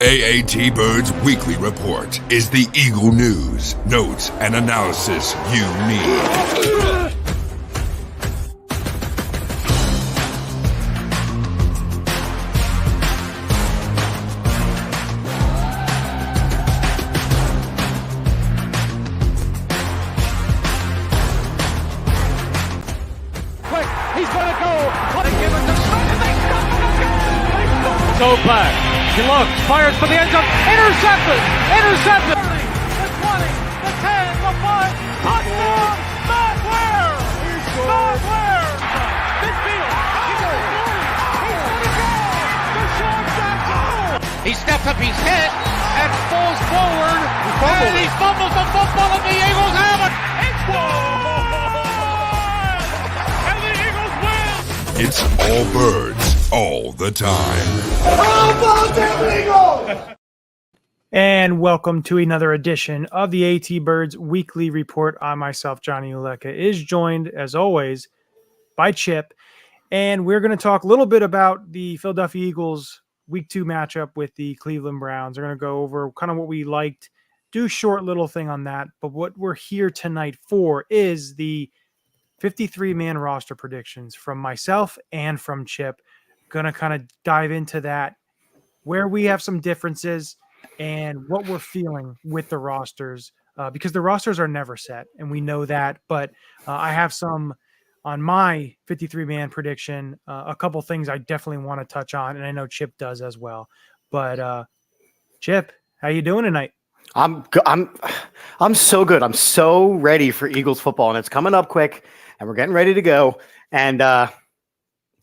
AATBirds Weekly Report is the Eagle news, notes, and analysis you need. Quick, he's going to go. What a give it to Smith, and they stop it. Go back. He looks, fires for the end zone. Intercepted. Intercepted. The 20, the 10, the 5. Touchdown. Matt Ware. Matt Ware. Midfield. He's at the 40. He's going to go. Deshaun Jackson. He steps up, he's hit, and falls forward. And he fumbles the football, and the Eagles have it. It's one. And the Eagles win. It's all birds, all the time. And welcome to another edition of the AATBirds Weekly Report. I myself, Johnny Uleka, is joined, as always, by Chip. And we're going to talk a little bit about the Philadelphia Eagles Week 2 matchup with the Cleveland Browns. We're going to go over kind of what we liked, do a short little thing on that. But what we're here tonight for is the 53-man roster predictions from myself and from Chip. Going to kind of dive into that, where we have some differences and what we're feeling with the rosters, because the rosters are never set, and we know that. But I have some on my 53-man prediction, a couple things I definitely want to touch on, and I know Chip does as well. But Chip, how you doing tonight? I'm so good. I'm so ready for Eagles football, and it's coming up quick, and we're getting ready to go. And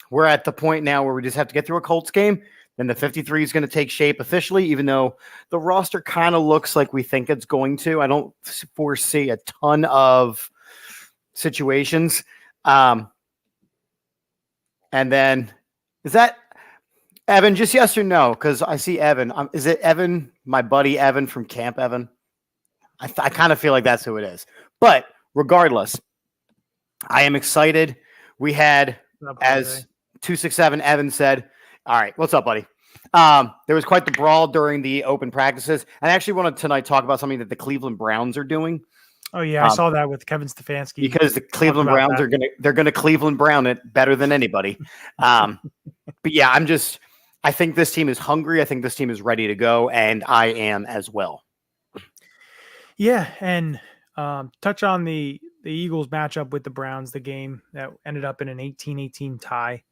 we're at the point now where we just have to get through a Colts game. Then the 53 is going to take shape officially, even though the roster kind of looks like we think it's going to. I don't foresee a ton of situations. And then is that Evan, just yes or no? Because I see Evan. Is it Evan, my buddy Evan from Camp Evan? I kind of feel like that's who it is. But regardless, I am excited. We had, as 267 Evan said, all right, what's up, buddy? There was quite the brawl during the open practices. And I actually wanted to tonight talk about something that the Cleveland Browns are doing. Oh yeah, I saw that with Kevin Stefanski. Because the Cleveland Browns they're gonna Cleveland Brown it better than anybody. But yeah, I think this team is hungry. I think this team is ready to go, and I am as well. Yeah, and touch on the Eagles matchup with the Browns, the game that ended up in an 18-18 tie.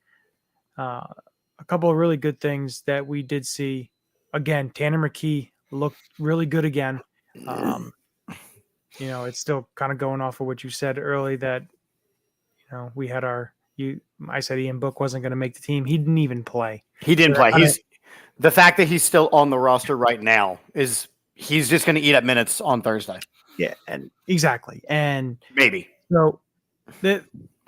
A couple of really good things that we did see. Again, Tanner McKee looked really good again. It's still kind of going off of what you said early that, we had I said Ian Book wasn't going to make the team. He didn't even play. He didn't play. The fact that he's still on the roster right now is he's just going to eat up minutes on Thursday. Yeah, and exactly. And maybe. So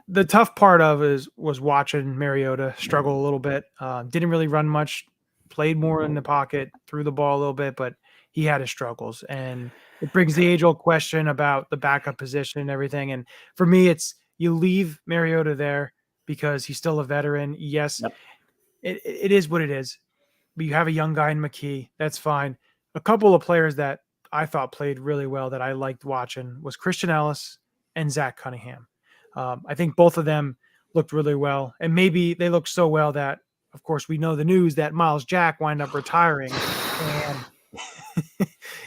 the tough part was watching Mariota struggle a little bit. Didn't really run much, played more in the pocket, threw the ball a little bit, but he had his struggles. And it brings the age-old question about the backup position and everything. And for me, it's you leave Mariota there because he's still a veteran. Yes, yep. It is what it is. But you have a young guy in McKee. That's fine. A couple of players that I thought played really well that I liked watching was Christian Ellis and Zach Cunningham. I think both of them looked really well, and maybe they looked so well that, of course, we know the news that Miles Jack wound up retiring,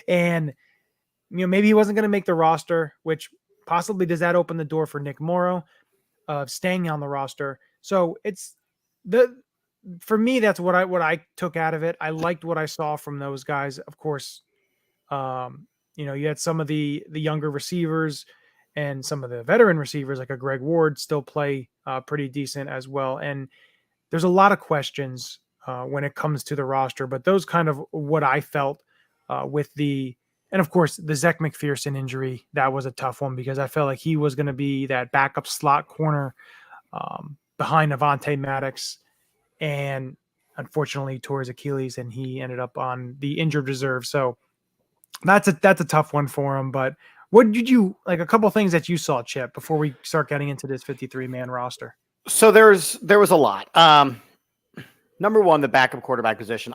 and maybe he wasn't going to make the roster, which possibly does that open the door for Nick Morrow staying on the roster. So for me, that's what I took out of it. I liked what I saw from those guys. Of course, you had some of the younger receivers. And some of the veteran receivers, like a Greg Ward, still play pretty decent as well. And there's a lot of questions when it comes to the roster, but those kind of what I felt with and of course, the Zech McPherson injury, that was a tough one because I felt like he was going to be that backup slot corner behind Avonte Maddox. And unfortunately, he tore his Achilles and he ended up on the injured reserve. So that's a tough one for him, but what did you like? A couple of things that you saw, Chip, before we start getting into this 53-man roster. So there was a lot. Number one, the backup quarterback position.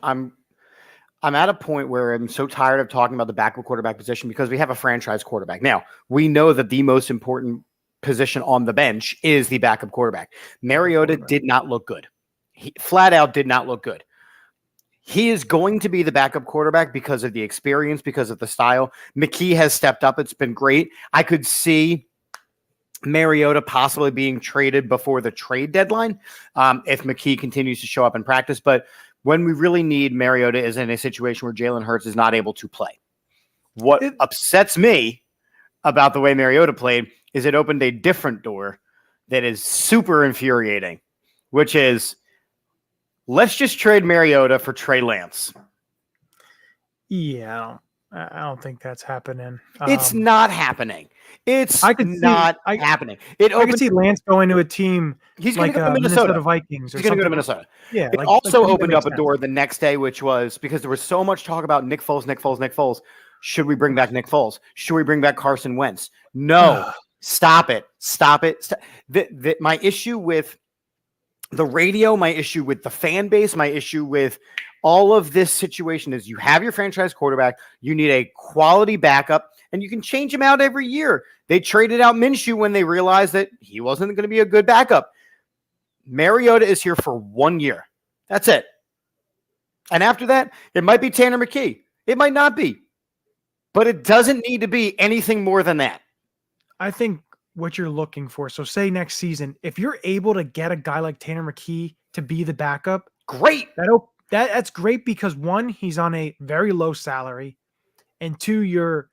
I'm at a point where I'm so tired of talking about the backup quarterback position because we have a franchise quarterback. Now, we know that the most important position on the bench is the backup quarterback. Mariota did not look good. He flat out did not look good. He is going to be the backup quarterback because of the experience, because of the style. McKee has stepped up. It's been great. I could see Mariota possibly being traded before the trade deadline if McKee continues to show up in practice. But when we really need Mariota is in a situation where Jalen Hurts is not able to play. What upsets me about the way Mariota played is it opened a different door that is super infuriating, which is let's just trade Mariota for Trey Lance. Yeah, I don't think that's happening. It's not happening. It's not happening. I can see Lance going to a team he's like going to go to Minnesota Vikings. He's going to go to Minnesota. Yeah, it also opened up a door the next day, which was because there was so much talk about Nick Foles. Should we bring back Nick Foles? Should we bring back Carson Wentz? No. Stop it. My issue with the radio, my issue with the fan base, my issue with all of this situation is you have your franchise quarterback, you need a quality backup, and you can change him out every year. They traded out Minshew when they realized that he wasn't going to be a good backup. Mariota is here for 1 year. That's it. And after that, it might be Tanner McKee. It might not be. But it doesn't need to be anything more than that. I think what you're looking for. So say next season, if you're able to get a guy like Tanner McKee to be the backup, great. That's great because one, he's on a very low salary, and two, you're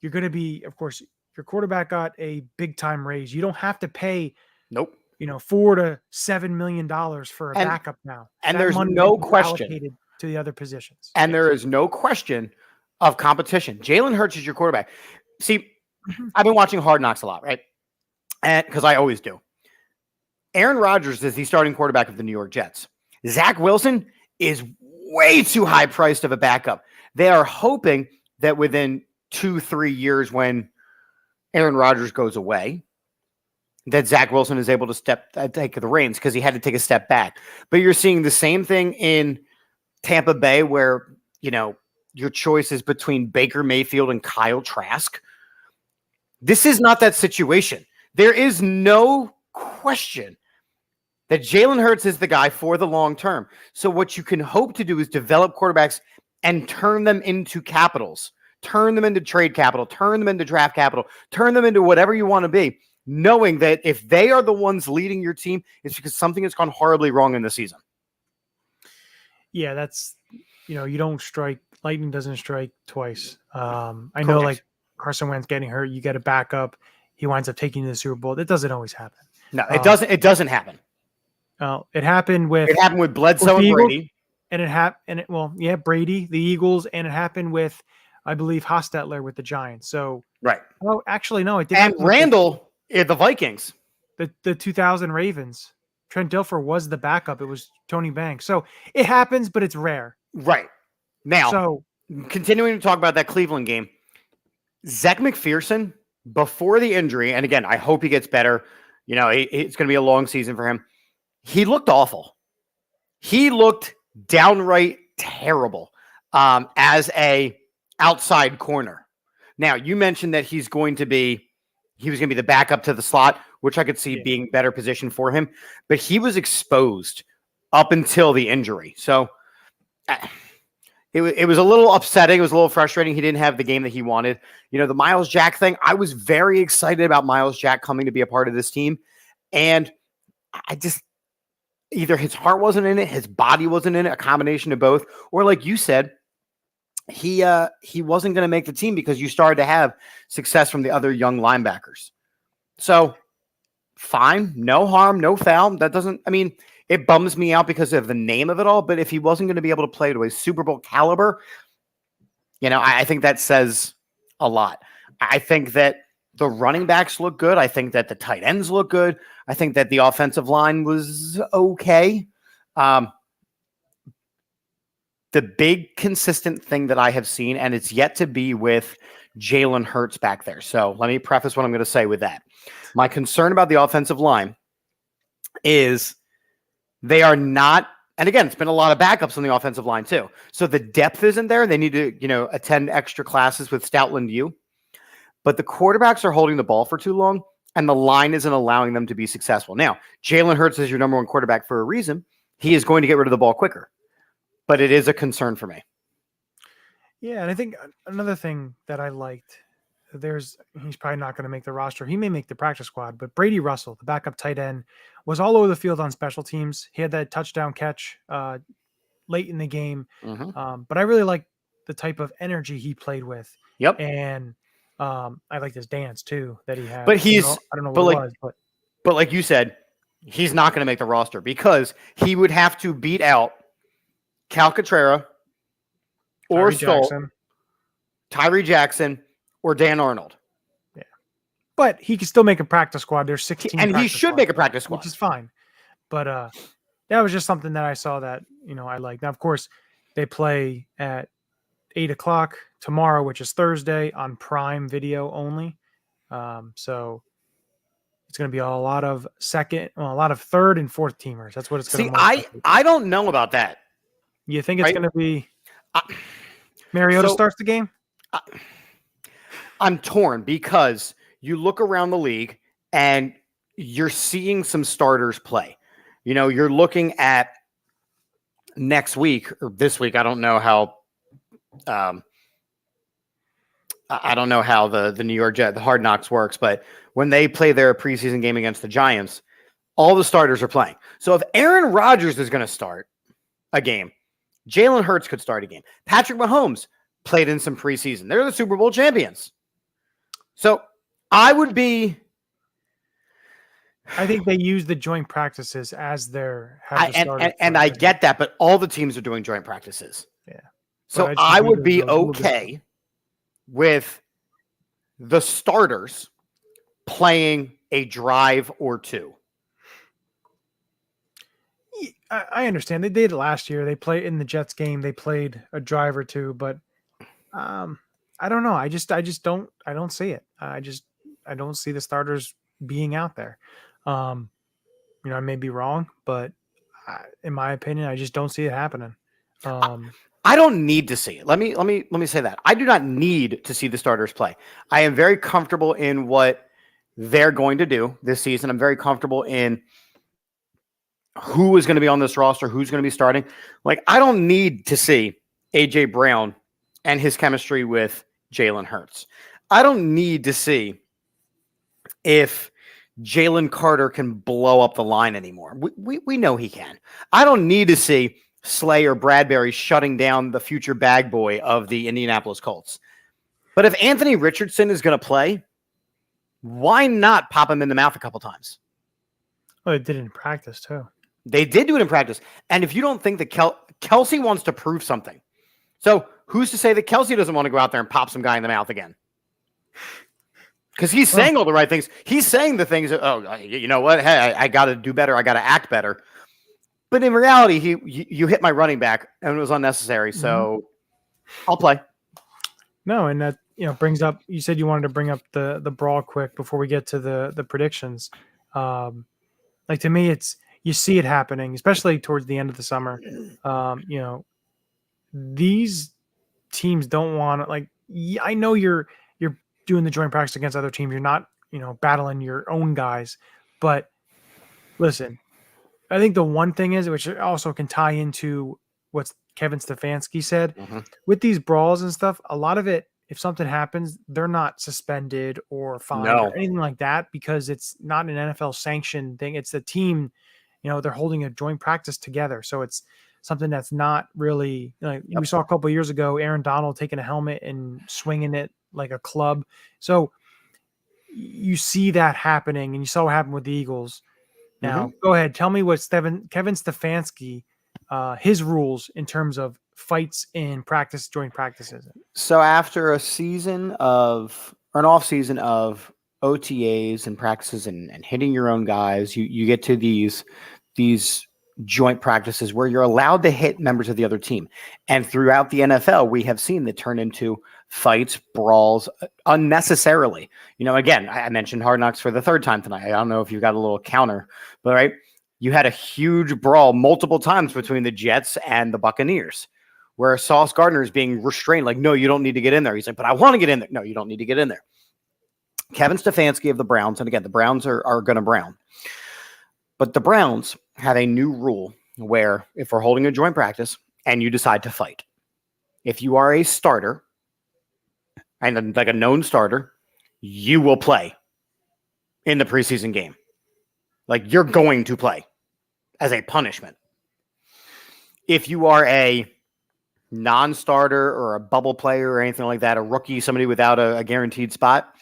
going to be, of course, your quarterback got a big time raise. You don't have to pay $4 to $7 million for a backup now. And there's no question to the other positions. And there is no question of competition. Jalen Hurts is your quarterback. See, I've been watching Hard Knocks a lot, right? And because I always do. Aaron Rodgers is the starting quarterback of the New York Jets. Zach Wilson is way too high priced of a backup. They are hoping that within 2-3 years, when Aaron Rodgers goes away, that Zach Wilson is able to take the reins because he had to take a step back. But you're seeing the same thing in Tampa Bay where, your choice is between Baker Mayfield and Kyle Trask. This is not that situation. There is no question that Jalen Hurts is the guy for the long term. So what you can hope to do is develop quarterbacks and turn them into capitals, turn them into trade capital, turn them into draft capital, turn them into whatever you want to be, knowing that if they are the ones leading your team, it's because something has gone horribly wrong in the season. Yeah, that's, lightning doesn't strike twice. I know like Carson Wentz getting hurt, you get a backup, he winds up taking you to the Super Bowl. That doesn't always happen. No, it doesn't. It doesn't happen. It happened with Bledsoe and Brady, and Brady, the Eagles, and it happened with, I believe, Hostetler with the Giants. So right. Well, actually, no, it didn't. And Randall the Vikings, the 2000 Ravens. Trent Dilfer was the backup. It was Tony Banks. So it happens, but it's rare. Right. Now, continuing to talk about that Cleveland game, Zach McPherson, before the injury, and again, I hope he gets better. It's going to be a long season for him. He looked awful. He looked downright terrible as a outside corner. Now, you mentioned that he was going to be the backup to the slot, which I could see being better positioned for him, but he was exposed up until the injury. So it was a little upsetting. It was a little frustrating. He didn't have the game that he wanted. The Myles Jack thing, I was very excited about Myles Jack coming to be a part of this team. And I just, either his heart wasn't in it, his body wasn't in it, a combination of both. Or like you said, he wasn't going to make the team because you started to have success from the other young linebackers. So fine, no harm, no foul. It bums me out because of the name of it all, but if he wasn't going to be able to play to a Super Bowl caliber, I think that says a lot. I think that the running backs look good. I think that the tight ends look good. I think that the offensive line was okay. The big consistent thing that I have seen, and it's yet to be with Jalen Hurts back there. So let me preface what I'm going to say with that. My concern about the offensive line is they are not And again, it's been a lot of backups on the offensive line too. So the depth isn't there. They need to, attend extra classes with Stoutland U. But the quarterbacks are holding the ball for too long, and the line isn't allowing them to be successful. Now, Jalen Hurts is your number one quarterback for a reason. He is going to get rid of the ball quicker. But it is a concern for me. Yeah, and I think another thing that I liked, he's probably not going to make the roster. He may make the practice squad, but Brady Russell, the backup tight end, was all over the field on special teams. He had that touchdown catch late in the game. But I really like the type of energy he played with. Yep. And I like this dance too that he had. But I don't know what it was. But like you said, he's not going to make the roster because he would have to beat out Cal Cotrera or Tyree Jackson or Dan Arnold. Yeah. But he can still make a practice squad. There's 16. And he should make a practice squad. Which is fine. But that was just something that I saw that, I like. Now, of course, they play at 8:00 tomorrow, which is Thursday, on Prime Video only. So it's going to be a lot of third and fourth teamers. That's what it's going to be. I don't know about that. You think it's going to be Mariota starts the game? I'm torn because you look around the league and you're seeing some starters play. You're looking at next week or this week. I don't know how the New York Jets, the Hard Knocks works, but when they play their preseason game against the Giants, all the starters are playing. So if Aaron Rodgers is going to start a game, Jalen Hurts could start a game. Patrick Mahomes played in some preseason. They're the Super Bowl champions. So I think they use the joint practices as their and I get that, but all the teams are doing joint practices. Yeah. So I would be okay with the starters playing a drive or two. I understand. They did last year. They played in the Jets game. They played a drive or two, but I don't know. I don't see it. I don't see the starters being out there. I may be wrong, but in my opinion, I just don't see it happening. I don't need to see it. Let me say that. I do not need to see the starters play. I am very comfortable in what they're going to do this season. I'm very comfortable in who is going to be on this roster, who's going to be starting. Like, I don't need to see AJ Brown and his chemistry with Jalen Hurts. I don't need to see if Jalen Carter can blow up the line anymore. We know he can. I don't need to see Slay or Bradbury shutting down the future bag boy of the Indianapolis Colts. But if Anthony Richardson is going to play, why not pop him in the mouth a couple times? Well, they did it in practice too. They did do it in practice. And if you don't think that Kelsey wants to prove something, so who's to say that Kelsey doesn't want to go out there and pop some guy in the mouth again? Because he's saying all the right things. He's saying the things that, you know what? Hey, I got to do better. I got to act better. But in reality, you hit my running back and it was unnecessary. So I'll play. No, and that brings up. You said you wanted to bring up the brawl quick before we get to the predictions. Like, to me, it's you see it happening, especially towards the end of the summer. These teams don't want to, like. I know you're doing the joint practice against other teams. You're not battling your own guys, but listen. I think the one thing is, which also can tie into what Kevin Stefanski said, with these brawls and stuff, a lot of it, if something happens, they're not suspended or fined or anything like that because it's not an NFL sanctioned thing. It's the team, they're holding a joint practice together. So it's something that's not really, we saw a couple of years ago, Aaron Donald taking a helmet and swinging it like a club. So you see that happening, and you saw what happened with the Eagles. Now, go ahead. Tell me what Kevin Stefanski, his rules in terms of fights in practice, joint practices. So after an off season of OTAs and practices and hitting your own guys, you get to these joint practices where you're allowed to hit members of the other team. And throughout the NFL, we have seen that turn into fights, brawls unnecessarily. Again, I mentioned Hard Knocks for the third time tonight. I don't know if you got a little counter, but right. You had a huge brawl multiple times between the Jets and the Buccaneers, where Sauce Gardner is being restrained. Like, no, you don't need to get in there. He's like, but I want to get in there. No, you don't need to get in there. Kevin Stefanski of the Browns, and again, the Browns are going to Brown. But the Browns have a new rule where if we're holding a joint practice and you decide to fight, if you are a starter and like a known starter, you will play in the preseason game. Like, you're going to play as a punishment. If you are a non-starter or a bubble player or anything like that, a rookie, somebody without a guaranteed spot,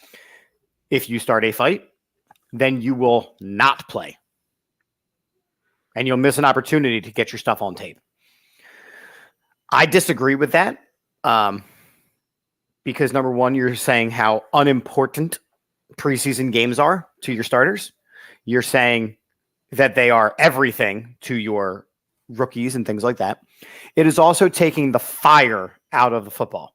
if you start a fight, then you will not play. And you'll miss an opportunity to get your stuff on tape. I disagree with that because, number one, you're saying how unimportant preseason games are to your starters. You're saying that they are everything to your rookies and things like that. It is also taking the fire out of the football.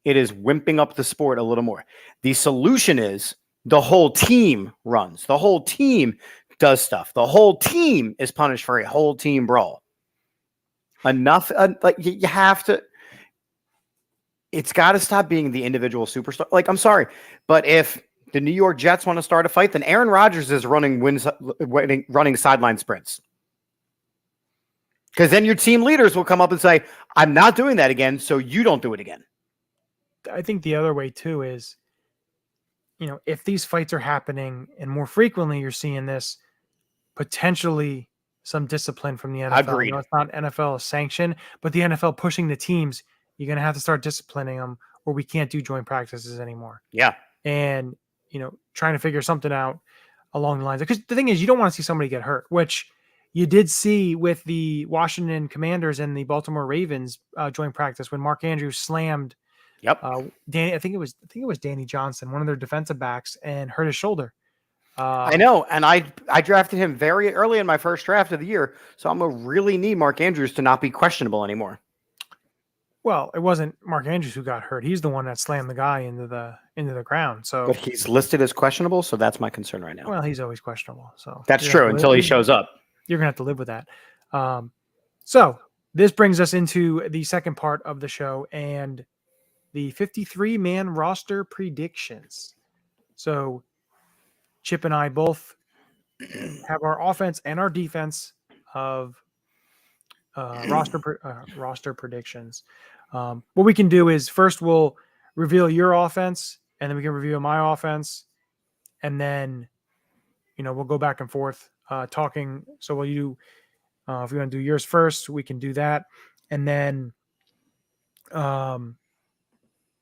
It is wimping up the sport a little more. The solution is the whole team runs. The whole team does stuff. The whole team is punished for a whole team brawl. Enough. Like, you have to. It's got to stop being the individual superstar. Like, I'm sorry, but if the New York Jets want to start a fight, then Aaron Rodgers is running sideline sprints. Because then your team leaders will come up and say, I'm not doing that again, so you don't do it again. I think the other way, too, is, if these fights are happening and more frequently you're seeing this, potentially some discipline from the NFL. Agreed. It's not NFL sanction, but the NFL pushing the teams, you're going to have to start disciplining them or we can't do joint practices anymore. Yeah. And, trying to figure something out along the lines. Because the thing is, you don't want to see somebody get hurt, which you did see with the Washington Commanders and the Baltimore Ravens joint practice when Mark Andrews slammed Danny. I think it was Danny Johnson, one of their defensive backs, and hurt his shoulder. I know, and I drafted him very early in my first draft of the year, so I'm gonna really need Mark Andrews to not be questionable anymore. Well, it wasn't Mark Andrews who got hurt. He's the one that slammed the guy into the ground. So, but he's listed as questionable, so that's my concern right now. Well, he's always questionable. So that's true until he shows up. You're gonna have to live with that. So this brings us into the second part of the show and the 53-man roster predictions. So Chip and I both have our offense and our defense of roster predictions. What we can do is first we'll reveal your offense, and then we can reveal my offense, and then we'll go back and forth talking. So will you, if you want to do yours first, we can do that, and then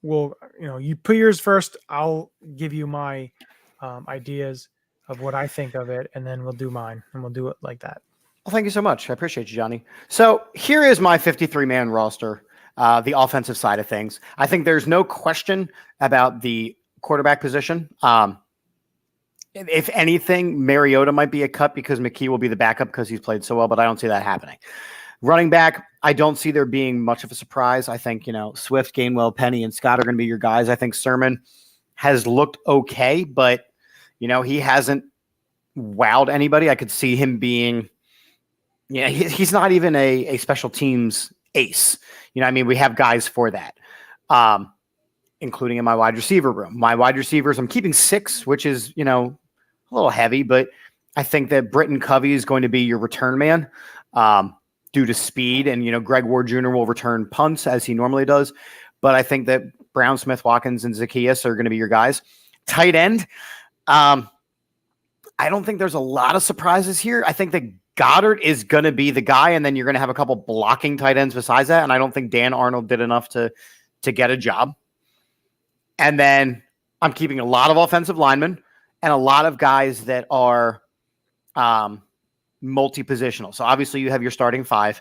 we'll you put yours first. I'll give you my ideas of what I think of it, and then we'll do mine, and we'll do it like that. Well, thank you so much. I appreciate you, Johnny. So here is my 53-man roster, the offensive side of things. I think there's no question about the quarterback position. If anything, Mariota might be a cut because McKee will be the backup because he's played so well, but I don't see that happening. Running back, I don't see there being much of a surprise. I think, Swift, Gainwell, Penny, and Scott are going to be your guys. I think Sermon has looked okay, but, he hasn't wowed anybody. I could see him being, he's not even a special teams ace. We have guys for that, including in my wide receiver room. My wide receivers, I'm keeping 6, which is, a little heavy, but I think that Britton Covey is going to be your return man due to speed. And, Greg Ward Jr. will return punts as he normally does. But I think that Brown, Smith, Watkins, and Zacchaeus are going to be your guys. Tight end. I don't think there's a lot of surprises here. I think that Goddard is going to be the guy, and then you're going to have a couple blocking tight ends besides that. And I don't think Dan Arnold did enough to get a job. And then I'm keeping a lot of offensive linemen and a lot of guys that are multi-positional. So obviously you have your starting 5,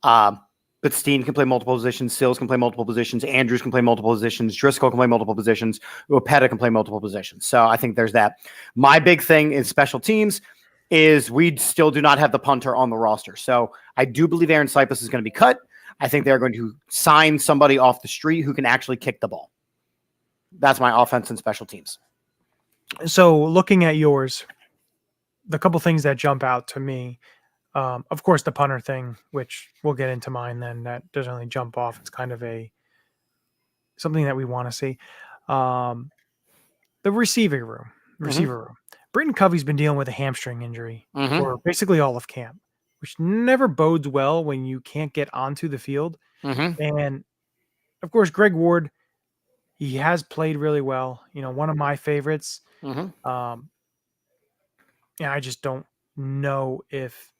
but Steen can play multiple positions. Sills can play multiple positions. Andrews can play multiple positions. Driscoll can play multiple positions. Opeta can play multiple positions. So I think there's that. My big thing in special teams is we still do not have the punter on the roster. So I do believe Aaron Cypress is going to be cut. I think they're going to sign somebody off the street who can actually kick the ball. That's my offense and special teams. So looking at yours, the couple things that jump out to me, of course, the punter thing, which we'll get into mine then, that doesn't really jump off. It's kind of something that we want to see. The receiver room. Britton Covey's been dealing with a hamstring injury for basically all of camp, which never bodes well when you can't get onto the field. And of course, Greg Ward, he has played really well. One of my favorites. Yeah, I just don't know if.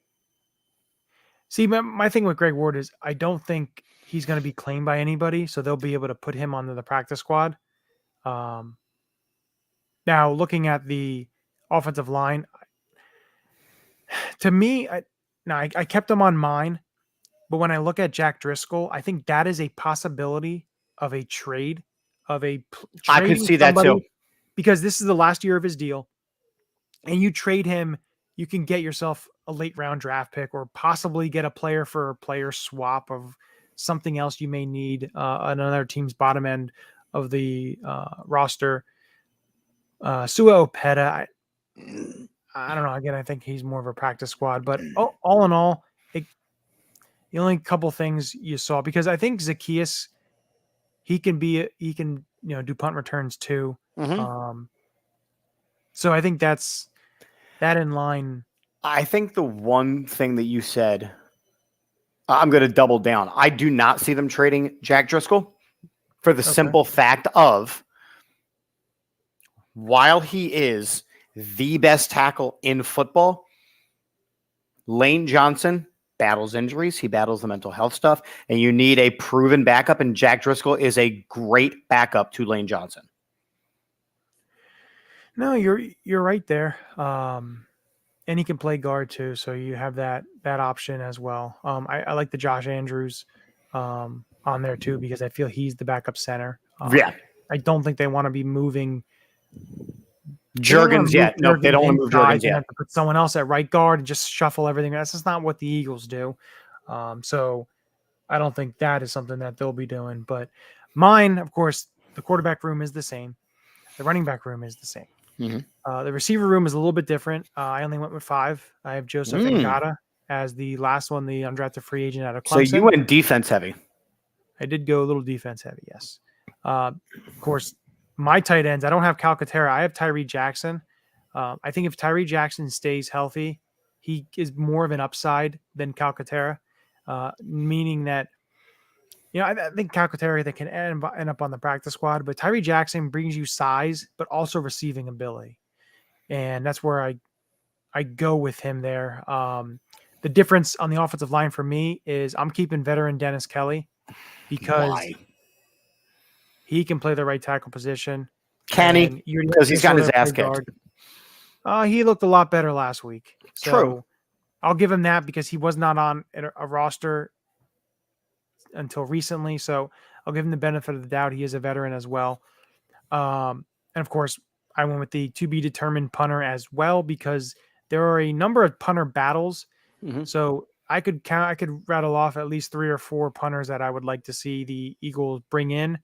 See, my thing with Greg Ward is I don't think he's going to be claimed by anybody, so they'll be able to put him onto the practice squad. Now, looking at the offensive line, to me, I kept him on mine, but when I look at Jack Driscoll, I think that is a possibility of a trade, I could see that too. Because this is the last year of his deal, and you trade him, you can get yourself a late round draft pick or possibly get a player for a player swap of something else you may need on another team's bottom end of the roster. Sua Opeta, I don't know. Again, I think he's more of a practice squad, but all in all, the only couple things you saw, because I think Zacchaeus, he can do punt returns too. So I think that's that in line. I think the one thing that you said, I'm going to double down. I do not see them trading Jack Driscoll for the simple fact of, while he is the best tackle in football, Lane Johnson battles injuries. He battles the mental health stuff, and you need a proven backup, and Jack Driscoll is a great backup to Lane Johnson. No, you're right there. And he can play guard too, so you have that option as well. I like the Josh Andrews on there too, because I feel he's the backup center. I don't think they want to be moving Juergens yet. No, they don't want to move Juergens yet. Have to put someone else at right guard and just shuffle everything. That's just not what the Eagles do. So I don't think that is something that they'll be doing. But mine, of course, the quarterback room is the same. The running back room is the same. The receiver room is a little bit different. I only went with 5. I have Joseph Ngata as the last one, the undrafted free agent out of Clemson. So you went defense heavy. I did go a little defense heavy, yes. Of course, my tight ends, I don't have Calcaterra. I have Tyree Jackson. I think if Tyree Jackson stays healthy, he is more of an upside than Calcaterra, meaning that, I think Calcaterra, they can end up on the practice squad, but Tyree Jackson brings you size, but also receiving ability. And that's where I go with him there. The difference on the offensive line for me is I'm keeping veteran Dennis Kelly because he can play the right tackle position. Can he? Because he's got his ass kicked. He looked a lot better last week. So True. I'll give him that because he was not on a roster until recently. So I'll give him the benefit of the doubt. He is a veteran as well. And of course, I went with the to be determined punter as well, because there are a number of punter battles. So I could rattle off at least 3 or 4 punters that I would like to see the Eagles bring in,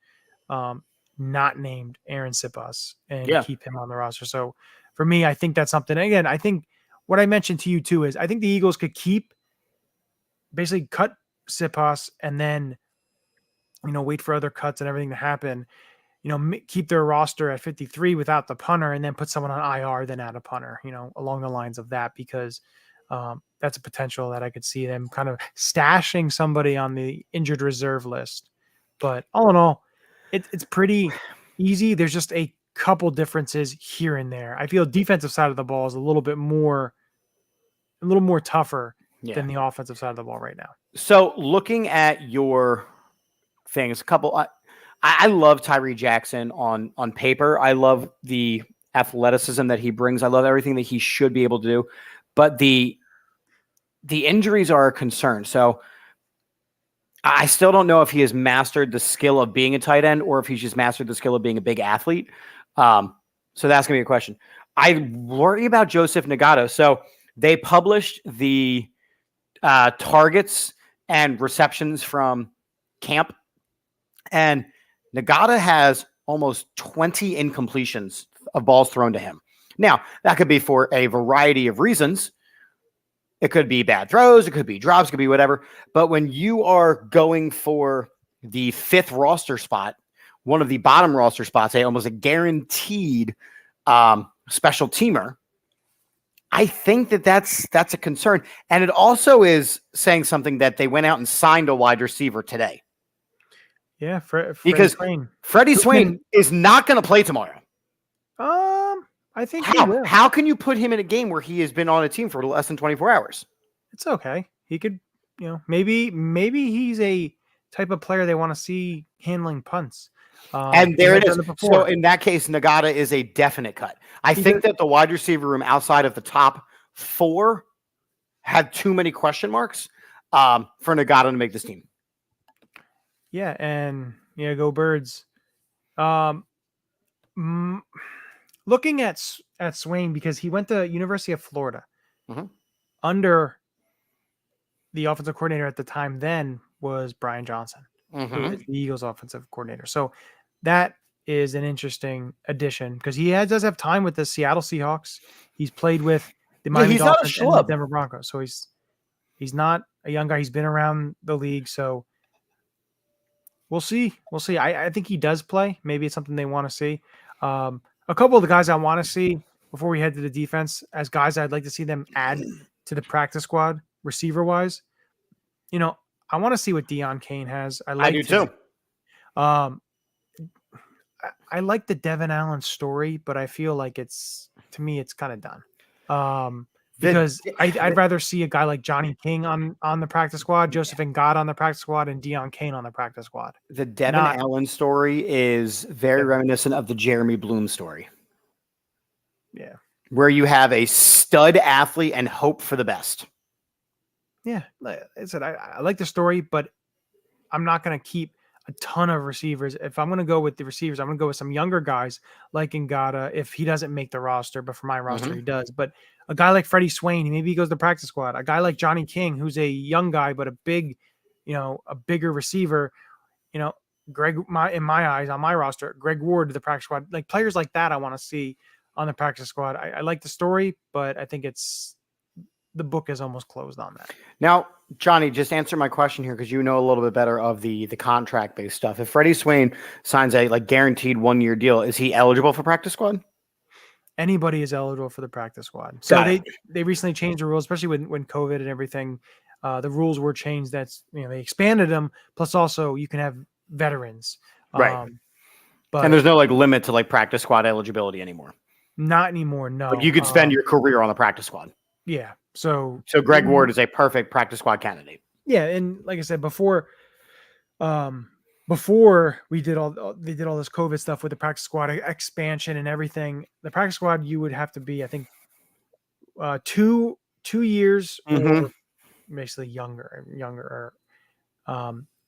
not named Aaron Sipas, and keep him on the roster. So for me, I think that's something. Again, I think what I mentioned to you too is I think the Eagles could basically cut Sipas and then, wait for other cuts and everything to happen, keep their roster at 53 without the punter and then put someone on IR, then add a punter, along the lines of that, because that's a potential that I could see them kind of stashing somebody on the injured reserve list. But all in all, it's pretty easy. There's just a couple differences here and there. I feel defensive side of the ball is a little more tougher than the offensive side of the ball right now. So looking at your things, I love Tyree Jackson on paper. I love the athleticism that he brings. I love everything that he should be able to do, but the injuries are a concern. So I still don't know if he has mastered the skill of being a tight end or if he's just mastered the skill of being a big athlete. So that's going to be a question. I worry about Joseph Ngata. So they published the targets and receptions from camp, and Ngata has almost 20 incompletions of balls thrown to him. Now, that could be for a variety of reasons. It could be bad throws. It could be drops. It could be whatever. But when you are going for the 5th roster spot, one of the bottom roster spots, almost a guaranteed special teamer, I think that's a concern. And it also is saying something that they went out and signed a wide receiver today. Yeah, because Swain. Freddie Swain is not going to play tomorrow. I think he will. How can you put him in a game where he has been on a team for less than 24 hours? It's okay. He could, maybe he's a type of player they want to see handling punts. And there it is. So in that case, Nagata is a definite cut. I think that the wide receiver room outside of the top 4 had too many question marks for Nagata to make this team. Yeah, and go Birds. Looking at Swain, because he went to University of Florida under the offensive coordinator at the time then was Brian Johnson, who was the Eagles offensive coordinator. So that is an interesting addition because he does have time with the Seattle Seahawks. He's played with the Miami Dolphins and the Denver Broncos. So he's not a young guy. He's been around the league. So we'll see. I think he does play. Maybe it's something they want to see. A couple of the guys I want to see before we head to the defense as guys I'd like to see them add to the practice squad receiver wise. I want to see what Deion Kane has. I do too. I like the Devin Allen story, but I feel like to me it's kind of done. Because I'd rather see a guy like Johnny King on the practice squad, Joseph Ngata on the practice squad, and Deion Kane on the practice squad. The Devin Allen story is very reminiscent of the Jeremy Bloom story. Yeah. Where you have a stud athlete and hope for the best. Yeah. Like I said, I like the story, but I'm not going to keep a ton of receivers. If I'm going to go with the receivers, I'm going to go with some younger guys like Ngata if he doesn't make the roster, but for my roster, he does. But a guy like Freddie Swain, maybe he goes to the practice squad. A guy like Johnny King, who's a young guy, but a bigger receiver, Greg, in my eyes, on my roster, Greg Ward to the practice squad. Like players like that I want to see on the practice squad. I like the story, but I think the book is almost closed on that. Now, Johnny, just answer my question here because you know a little bit better of the contract-based stuff. If Freddie Swain signs a guaranteed 1-year deal, is he eligible for practice squad? Anybody is eligible for the practice squad. So they recently changed the rules, especially when COVID and everything. The rules were changed. They expanded them. Plus, also you can have veterans. Right. And there's no limit to practice squad eligibility anymore. Not anymore. No. You could spend your career on the practice squad. Yeah. So Greg Ward is a perfect practice squad candidate. Yeah, and like I said before they did all this COVID stuff with the practice squad expansion and everything, the practice squad you would have to be, I think, 2 years or basically younger,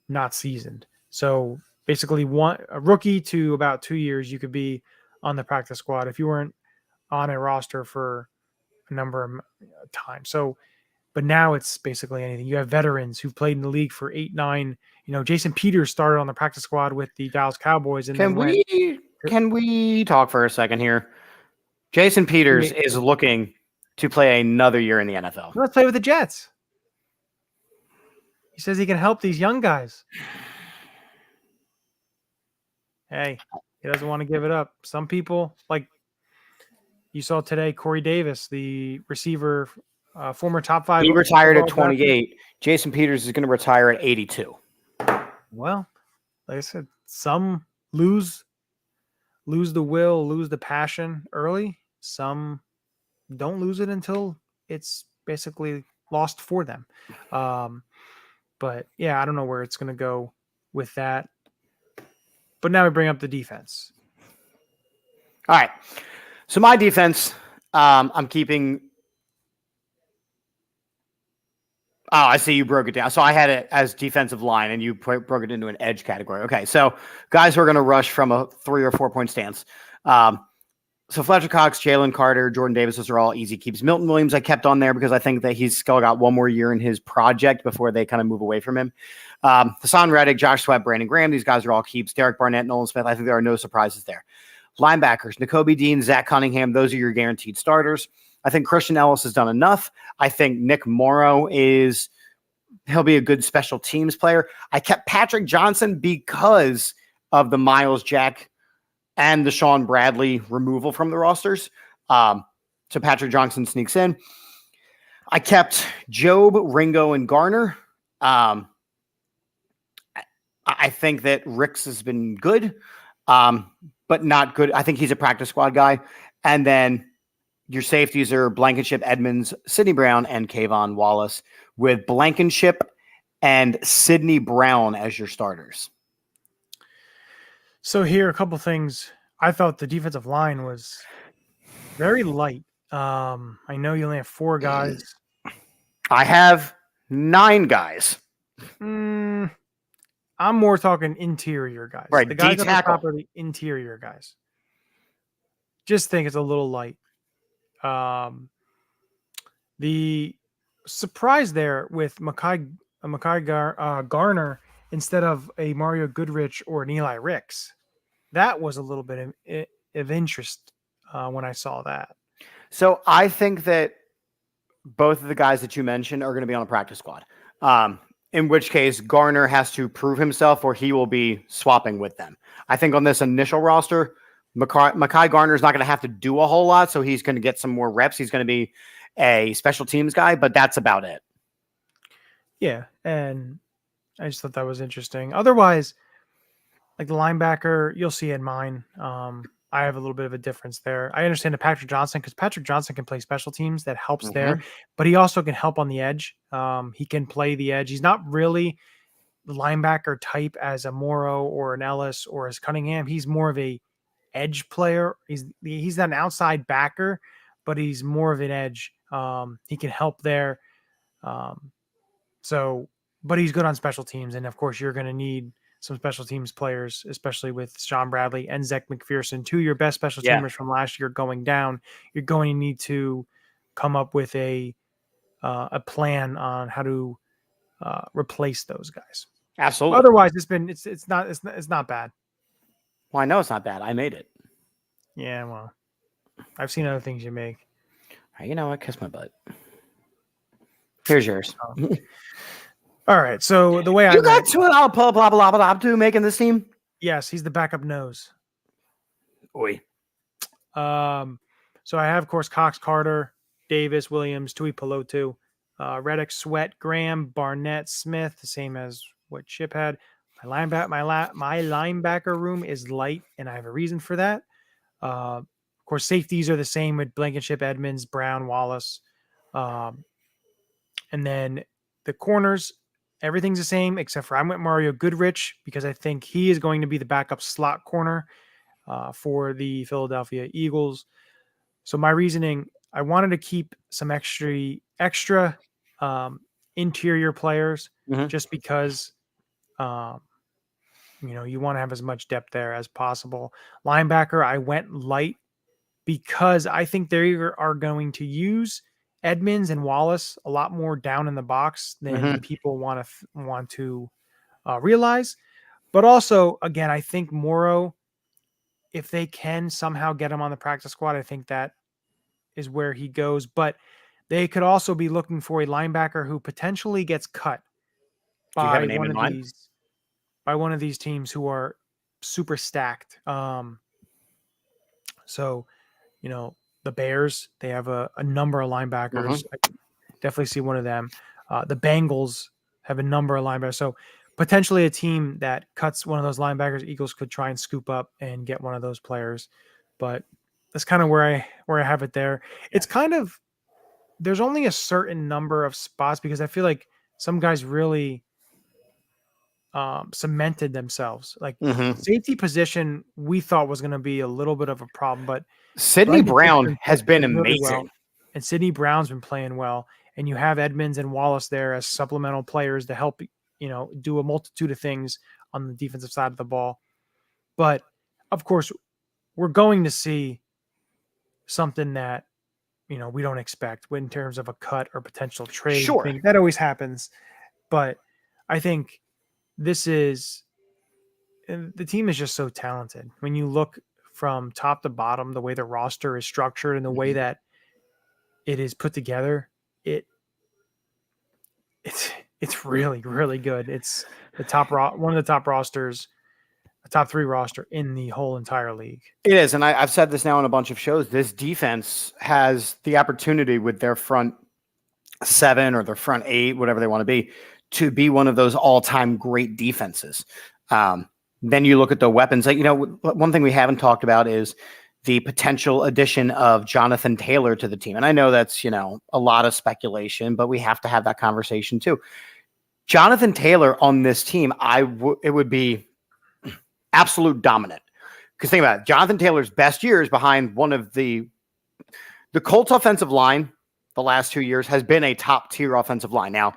not seasoned. So basically a rookie to about 2 years you could be on the practice squad if you weren't on a roster for a number of times. So, but now it's basically anything. You have veterans who've played in the league for 8, 9. Jason Peters started on the practice squad with the Dallas Cowboys. And can we talk for a second here? Jason Peters is looking to play another year in the NFL. Let's play with the Jets. He says he can help these young guys. Hey, he doesn't want to give it up. Some people, like you saw today, Corey Davis, the receiver, former top 5. He retired at 28. Jason Peters is going to retire at 82. Well, like I said, some lose the will, lose the passion early. Some don't lose it until it's basically lost for them. But yeah, I don't know where it's going to go with that. But now we bring up the defense. All right. So my defense, I'm keeping. Oh, I see you broke it down. So I had it as defensive line, and you broke it into an edge category. Okay, so guys who are going to rush from a 3 or 4 point stance. So Fletcher Cox, Jalen Carter, Jordan Davis, those are all easy keeps. Milton Williams I kept on there because I think that he's still got 1 more year in his project before they kind of move away from him. Hassan Reddick, Josh Sweat, Brandon Graham, these guys are all keeps. Derek Barnett, Nolan Smith, I think there are no surprises there. Linebackers, Nakobe Dean, Zach Cunningham, those are your guaranteed starters. I think Christian Ellis has done enough. I think Nick Morrow he'll be a good special teams player. I kept Patrick Johnson because of the Miles Jack and the Sean Bradley removal from the rosters. So Patrick Johnson sneaks in. I kept Job, Ringo, and Garner. I think that Ricks has been good, but not good. I think he's a practice squad guy. And then your safeties are Blankenship, Edmonds, Sidney Brown, and Kayvon Wallace, with Blankenship and Sidney Brown as your starters. So here, a couple things. I thought the defensive line was very light. I know you only have 4 guys. I have 9 guys. I'm more talking interior guys. Right, the guys that are D-tackle. properly interior guys. Just think it's a little light. The surprise there with Mekhi Garner instead of a Mario Goodrich or an Eli Ricks, that was a little bit of interest when I saw that. So I think that both of the guys that you mentioned are going to be on the practice squad. In which case Garner has to prove himself or he will be swapping with them. I think on this initial roster, Mekhi Garner is not going to have to do a whole lot. So he's going to get some more reps. He's going to be a special teams guy, but that's about it. Yeah. And I just thought that was interesting. Otherwise, like the linebacker, you'll see in mine. I have a little bit of a difference there. I understand Patrick Johnson because Patrick Johnson can play special teams. That helps there, but he also can help on the edge. He can play the edge. He's not really the linebacker type as a Morrow or an Ellis or as Cunningham. He's more of a edge player. He's not an outside backer, but he's more of an edge. He can help there. But he's good on special teams. And of course you're going to need some special teams players, especially with Sean Bradley and Zach McPherson, 2 of your best special teamers from last year going down. You're going to need to come up with a plan on how to replace those guys. Absolutely. Otherwise, it's not bad. Well, I know it's not bad. I made it. Yeah, well, I've seen other things you make. You know what? Kiss my butt. Here's yours. All right. So the way you got to making this team. Yes, he's the backup nose. Oi. So I have, of course, Cox, Carter, Davis, Williams, Tui Pelotu, Reddick, Sweat, Graham, Barnett, Smith, the same as what Chip had. My linebacker room is light, and I have a reason for that. Of course, safeties are the same with Blankenship, Edmonds, Brown, Wallace. And then the corners, everything's the same except for I went Mario Goodrich because I think he is going to be the backup slot corner for the Philadelphia Eagles. So my reasoning, I wanted to keep some extra interior players just because you want to have as much depth there as possible. Linebacker, I went light because I think they are going to use Edmonds and Wallace a lot more down in the box than people want to realize. But also, again, I think Morrow, if they can somehow get him on the practice squad, I think that is where he goes. But they could also be looking for a linebacker who potentially gets cut by one of these teams who are super stacked. The Bears, they have a number of linebackers. I can definitely see one of them. The Bengals have a number of linebackers. So potentially a team that cuts one of those linebackers, Eagles could try and scoop up and get one of those players. But that's kind of where I have it there. It's kind of, there's only a certain number of spots because I feel like some guys really cemented themselves. Like safety position, we thought was going to be a little bit of a problem, but Sidney Brown has been amazing. Well, and Sidney Brown's been playing well. And you have Edmonds and Wallace there as supplemental players to help, do a multitude of things on the defensive side of the ball. But of course, we're going to see something that, we don't expect in terms of a cut or potential trade. Sure. That always happens. But I think the team is just so talented. When you look from top to bottom, the way the roster is structured and the way that it is put together, it's really, really good. It's the one of the top rosters, a top 3 roster in the whole entire league. It is, and I've said this now on a bunch of shows. This defense has the opportunity with their front 7 or their front 8, whatever they want to be one of those all-time great defenses. Then you look at the weapons. One thing we haven't talked about is the potential addition of Jonathan Taylor to the team. And I know that's, a lot of speculation, but we have to have that conversation too. Jonathan Taylor on this team, it would be absolute dominant. Because think about it, Jonathan Taylor's best years behind one of the Colts offensive line the last 2 years has been a top tier offensive line. Now,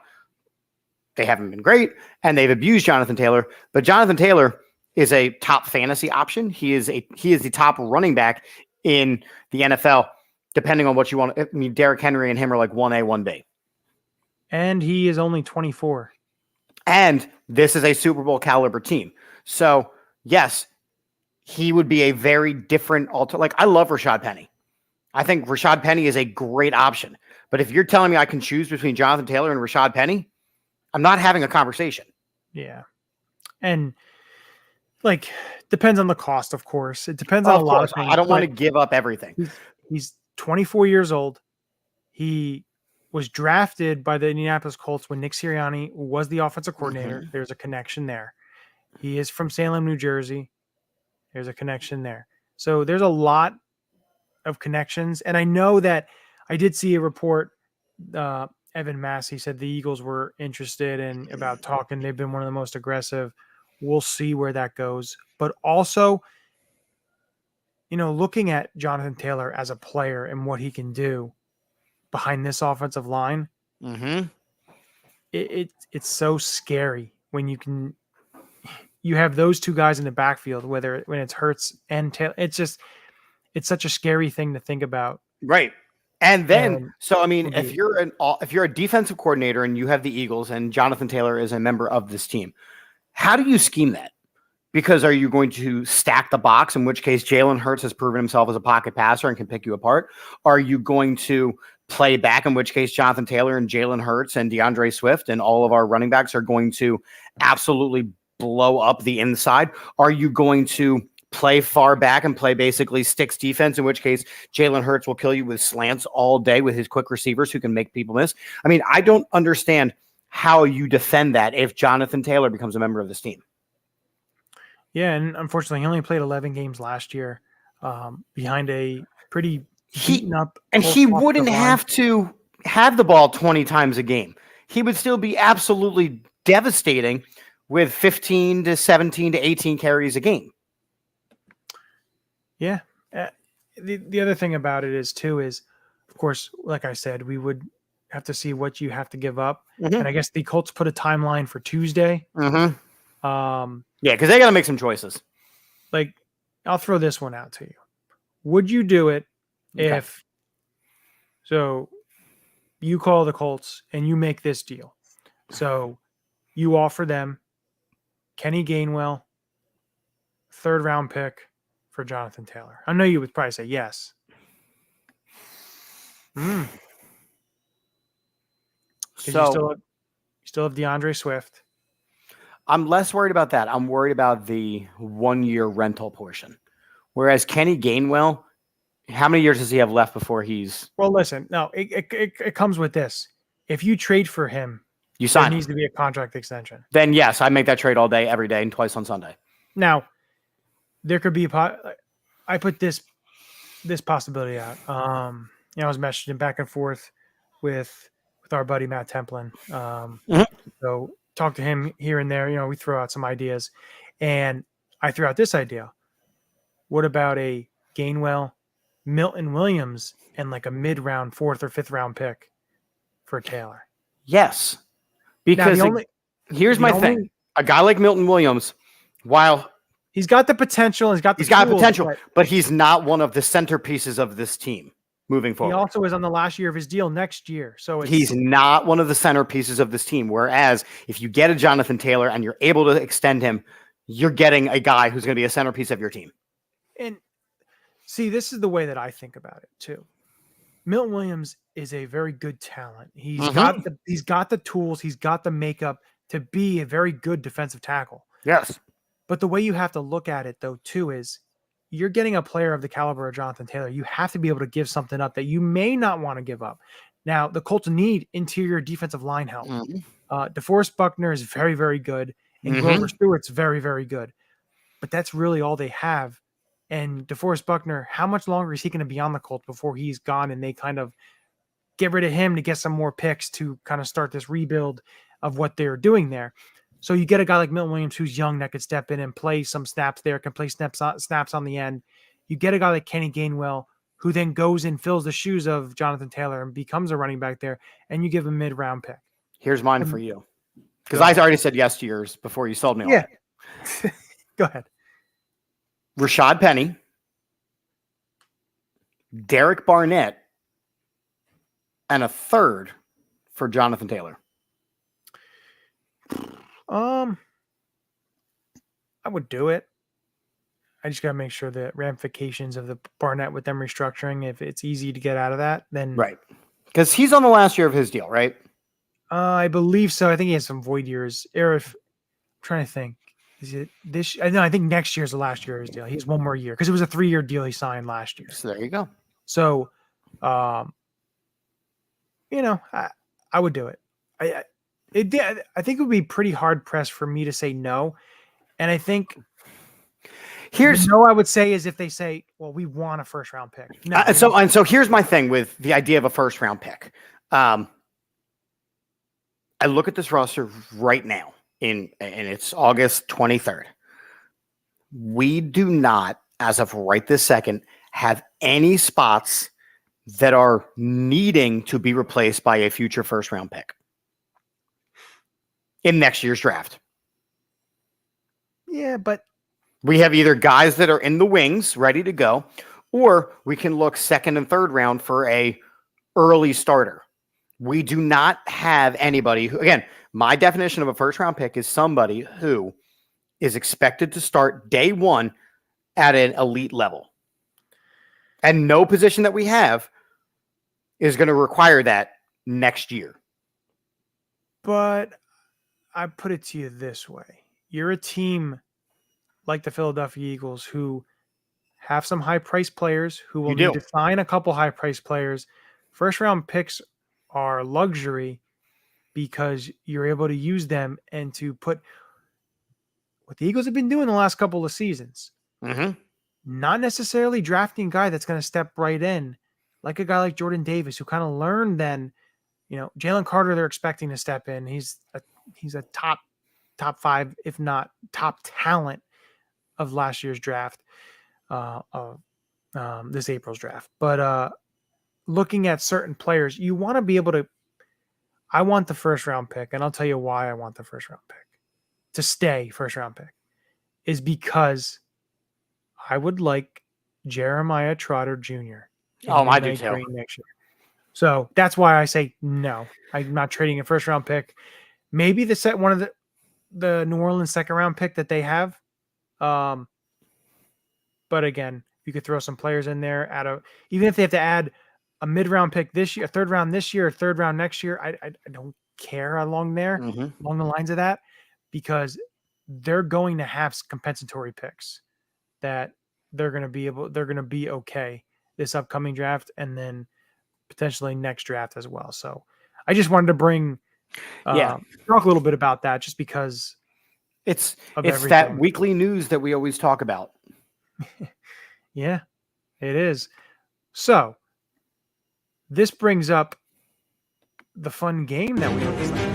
they haven't been great and they've abused Jonathan Taylor, but Jonathan Taylor is a top fantasy option. He is the top running back in the NFL, depending on what you want. I mean, Derrick Henry and him are like 1A, 1B. And he is only 24. And this is a Super Bowl caliber team. So, yes, he would be a very different Like, I love Rashad Penny. I think Rashad Penny is a great option. But if you're telling me I can choose between Jonathan Taylor and Rashad Penny, I'm not having a conversation. Yeah. And depends on the cost, of course. It depends on a lot of things. I don't want to give up everything. He's 24 years old. He was drafted by the Indianapolis Colts when Nick Sirianni was the offensive coordinator. Mm-hmm. There's a connection there. He is from Salem, New Jersey. There's a connection there. So there's a lot of connections. And I know that I did see a report, Evan Massey said the Eagles were interested in about talking. They've been one of the most aggressive. We'll see where that goes. But also, looking at Jonathan Taylor as a player and what he can do behind this offensive line, it's so scary when you have those two guys in the backfield, when it's Hurts and Taylor. It's such a scary thing to think about. Right. And then, if you're a defensive coordinator and you have the Eagles and Jonathan Taylor is a member of this team, how do you scheme that? Because are you going to stack the box, in which case Jalen Hurts has proven himself as a pocket passer and can pick you apart? Are you going to play back, in which case Jonathan Taylor and Jalen Hurts and DeAndre Swift and all of our running backs are going to absolutely blow up the inside? Are you going to play far back and play basically sticks defense, in which case Jalen Hurts will kill you with slants all day with his quick receivers who can make people miss? I mean, I don't understand how you defend that if Jonathan Taylor becomes a member of this team. Yeah, and unfortunately, he only played 11 games last year behind a pretty beaten up. And he wouldn't have to have the ball 20 times a game. He would still be absolutely devastating with 15 to 17 to 18 carries a game. Yeah. The other thing about it is, of course, like I said, we would have to see what you have to give up. Mm-hmm. And I guess the Colts put a timeline for Tuesday. Mm-hmm. Because they got to make some choices. I'll throw this one out to you. Would you do it if you call the Colts and you make this deal? So you offer them Kenny Gainwell, 3rd round pick for Jonathan Taylor. I know you would probably say yes. So you still have DeAndre Swift. I'm less worried about that. I'm worried about the 1-year rental portion. Whereas Kenny Gainwell, how many years does he have left before he's... Well, listen, no, it comes with this. If you trade for him, you sign. There needs to be a contract extension. Then yes, I make that trade all day, every day, and twice on Sunday. Now, there could be I put this possibility out. I was messaging back and forth with our buddy Matt Templin. So talk to him here and there. We throw out some ideas, and I threw out this idea. What about a Gainwell, Milton Williams, and a mid-round 4th or 5th round pick for Taylor? Yes, because here's my thing: a guy like Milton Williams, while he's got the potential, he's got potential, but he's not one of the centerpieces of this team moving forward. He also is on the last year of his deal next year. So he's not one of the centerpieces of this team. Whereas if you get a Jonathan Taylor and you're able to extend him, you're getting a guy who's going to be a centerpiece of your team. And See, this is the way that I think about it too. Milton Williams is a very good talent. He's got the tools, he's got the makeup to be a very good defensive tackle. Yes. But the way you have to look at it though too is you're getting a player of the caliber of Jonathan Taylor. You have to be able to give something up that you may not want to give up. Now, the Colts need interior defensive line help. DeForest Buckner is very, very good, and Grover Stewart's very, very good. But that's really all they have. And DeForest Buckner, how much longer is he going to be on the Colts before he's gone and they kind of get rid of him to get some more picks to kind of start this rebuild of what they're doing there? So you get a guy like Milton Williams who's young that could step in and play some snaps there, can play snaps on the end. You get a guy like Kenny Gainwell who then goes and fills the shoes of Jonathan Taylor and becomes a running back there, and you give him a mid-round pick. Here's mine for you. Because I already said yes to yours before you sold me on it. Go ahead. Rashad Penny, Derek Barnett, and a third for Jonathan Taylor. I would do it. I just got to make sure the ramifications of the Barnett with them restructuring, if it's easy to get out of that, then right. Because he's on the last year of his deal, right? I believe so. I think he has some void years. I'm trying to think. Is it this? No, I think next year's the last year of his deal. He has one more year because it was a 3-year deal he signed last year. So there you go. So, I would do it. I think it would be pretty hard pressed for me to say no. And I think I would say is if they say, well, we want a first round pick. No, so here's my thing with the idea of a first round pick. I look at this roster right now and it's August 23rd. We do not, as of right this second, have any spots that are needing to be replaced by a future first round pick in next year's draft. Yeah, but we have either guys that are in the wings ready to go, or we can look second and third round for a early starter. We do not have anybody who, again, my definition of a first round pick is somebody who is expected to start day one at an elite level. And no position that we have is going to require that next year. But I put it to you this way. You're a team like the Philadelphia Eagles who have some high-priced players who will need to sign a couple high-priced players. First-round picks are luxury because you're able to use them and to put what the Eagles have been doing the last couple of seasons. Not necessarily drafting a guy that's going to step right in, like a guy like Jordan Davis who kind of learned then, Jalen Carter they're expecting to step in. He's a top 5, if not top talent of last year's draft, this April's draft. But looking at certain players, you want to be able to. I want the first round pick, and I'll tell you why I want the first round pick to stay. First round pick is because I would like Jeremiah Trotter Jr. I do too. Next year. So that's why I say no. I'm not trading a first round pick. Maybe one of the New Orleans second round pick that they have. But again, you could throw some players in there even if they have to add a mid-round pick this year, a third round this year, a third round next year. I don't care along the lines of that, because they're going to have compensatory picks that they're going to be okay this upcoming draft and then potentially next draft as well. So I just wanted to talk a little bit about that just because it's that weekly news that we always talk about. Yeah, it is. So this brings up the fun game that we always like.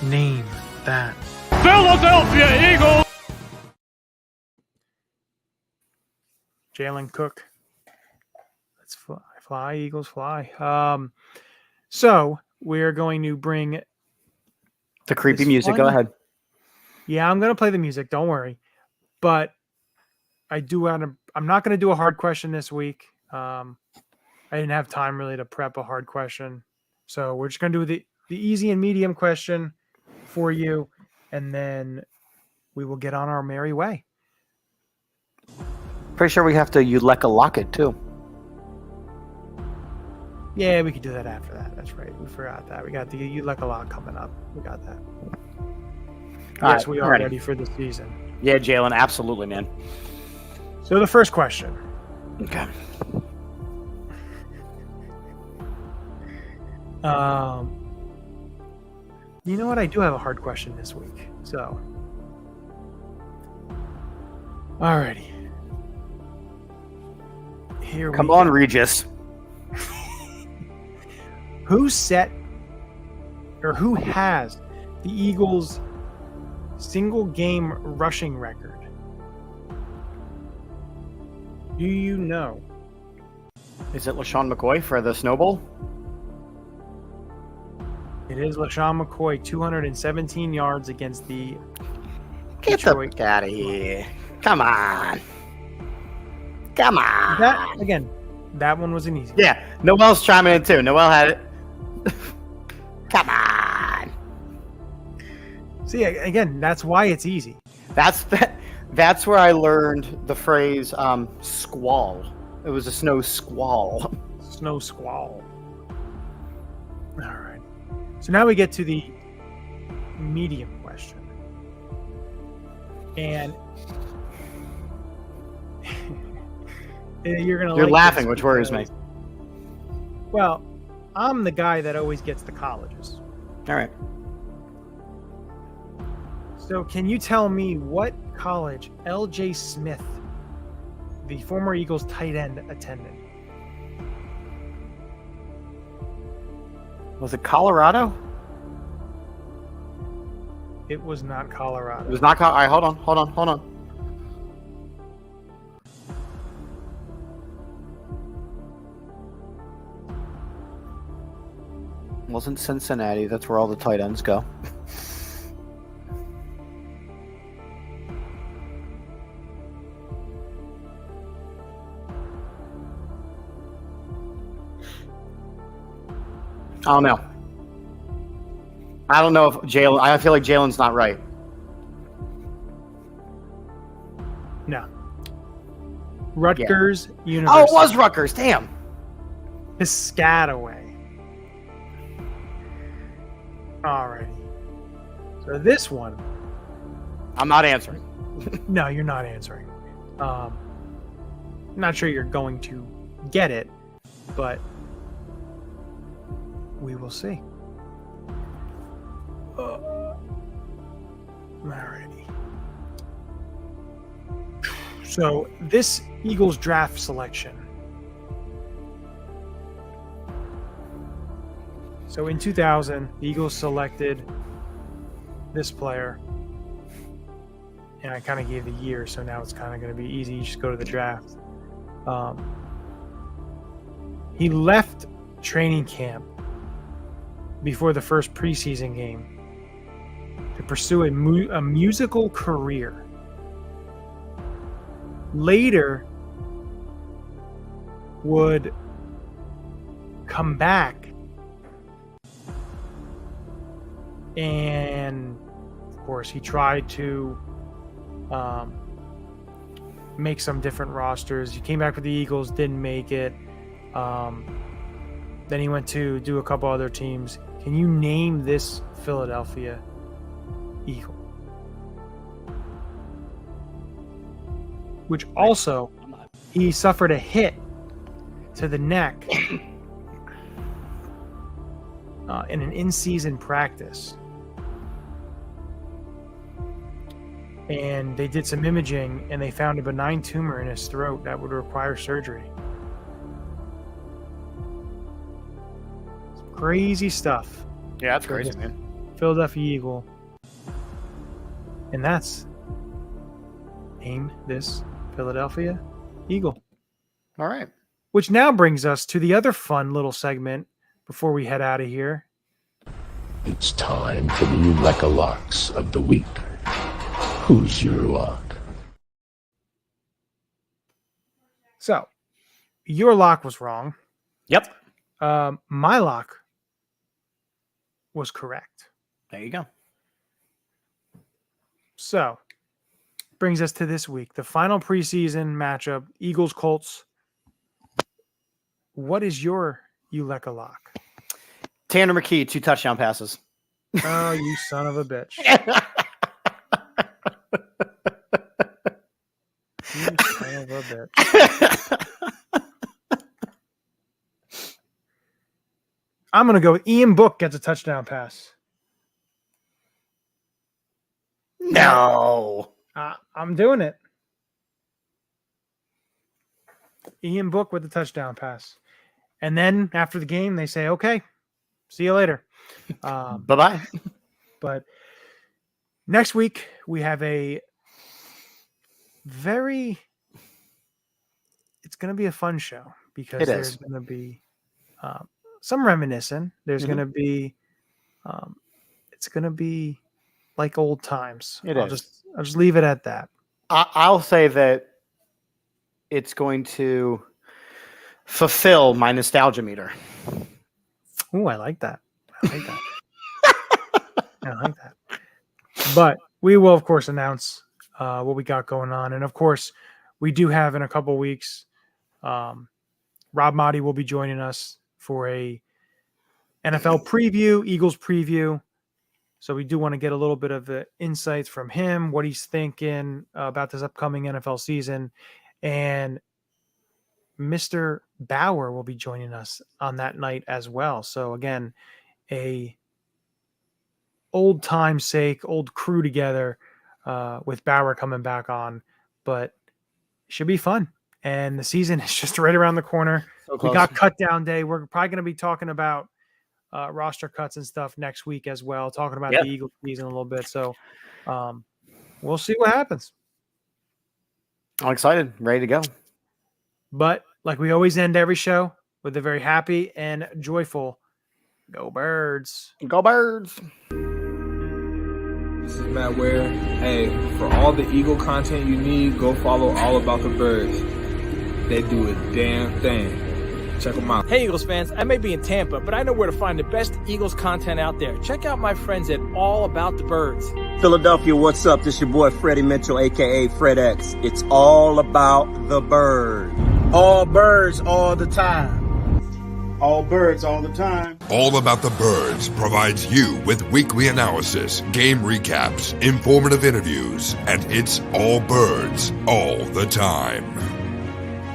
Name that Philadelphia Eagles. Jalen Cook. Let's fly, Eagles fly. So we're going to bring the creepy music. Go ahead. Yeah, I'm going to play the music. Don't worry. But I'm not going to do a hard question this week. I didn't have time really to prep a hard question. So we're just going to do the easy and medium question for you, and then we will get on our merry way. Pretty sure we have to Uleka lock it too. Yeah, we could do that after that. That's right. We forgot that. We got the Uleka lot coming up. We got that. Yes, we are ready for the season. Yeah, Jalen, absolutely, man. So the first question. Okay. You know what? I do have a hard question this week. So, alrighty. Here Come we on, go. Regis. Who has the Eagles' single game rushing record? Do you know? Is it LaShawn McCoy for the Snowball? It is LaShawn McCoy, 217 yards against the Get Detroit. the fuck out of here. Come on. Come on. That one was an easy one. Yeah, Noel's chiming in too. Noel had it. Come on. See, again, that's why it's easy. That's where I learned the phrase squall. It was a snow squall. Snow squall. All right. So now we get to the medium question. And you're laughing, which worries me. Well, I'm the guy that always gets the colleges. All right. So can you tell me what college L.J. Smith, the former Eagles tight end, attended? Was it Colorado? It was not Colorado. It was not Colorado. All right, hold on. It wasn't Cincinnati. That's where all the tight ends go. I don't know. I don't know if Jalen. I feel like Jalen's not right. No. Rutgers University. Oh, it was Rutgers. Damn. Piscataway. Alrighty. So this one. I'm not answering. No, you're not answering. Not sure you're going to get it, but we will see. Alrighty. So this Eagles draft selection. So in 2000, the Eagles selected this player. And I kind of gave the year, so now it's kind of going to be easy. You just go to the draft. He left training camp before the first preseason game to pursue a musical career. Later, would come back and, of course, he tried to make some different rosters. He came back with the Eagles, didn't make it. Then he went to do a couple other teams. Can you name this Philadelphia Eagle? Which also, he suffered a hit to the neck in an in-season practice. And they did some imaging, and they found a benign tumor in his throat that would require surgery. Some crazy stuff. Yeah, that's crazy, man. Philadelphia Eagle. And that's Name This Philadelphia Eagle. All right. Which now brings us to the other fun little segment before we head out of here. It's time for the Eureka Locks of the week. Who's your lock? So, your lock was wrong. Yep. My lock was correct. There you go. So, brings us to this week, the final preseason matchup, Eagles-Colts. What is your Uleka lock? Tanner McKee, 2 touchdown passes. Oh, you son of a bitch. You son of a bitch. I'm going to go with Ian Book gets a touchdown pass. No. I'm doing it. Ian Book with the touchdown pass. And then after the game, they say, okay, see you later. Bye-bye. But next week, we have it's going to be a fun show because there's going to be some reminiscing. There's going to be, it's going to be like old times. I'll just leave it at that. I'll say that it's going to fulfill my nostalgia meter. Ooh, I like that. I like that. But we will, of course, announce what we got going on. And, of course, we do have in a couple weeks, Rob Motti will be joining us for a NFL preview, Eagles preview. So we do want to get a little bit of the insights from him, what he's thinking about this upcoming NFL season. And Mr. Bauer will be joining us on that night as well. So again, a old time's sake, old crew together with Bauer coming back on, but it should be fun. And the season is just right around the corner. So we got cut down day. We're probably going to be talking about roster cuts and stuff next week as well, talking about the Eagles season a little bit. So we'll see what happens. I'm excited, ready to go. But like we always end every show with a very happy and joyful Go Birds. Go Birds. This is Matt Ware. Hey, for all the Eagle content you need, go follow All About the Birds. They do a damn thing. Check them out. Hey, Eagles fans, I may be in Tampa, but I know where to find the best Eagles content out there. Check out my friends at All About the Birds. Philadelphia, what's up? This your boy Freddie Mitchell, a.k.a. Fred X. It's all about the bird. All birds all the time. All birds all the time. All About the Birds provides you with weekly analysis, game recaps, informative interviews, and it's all birds all the time.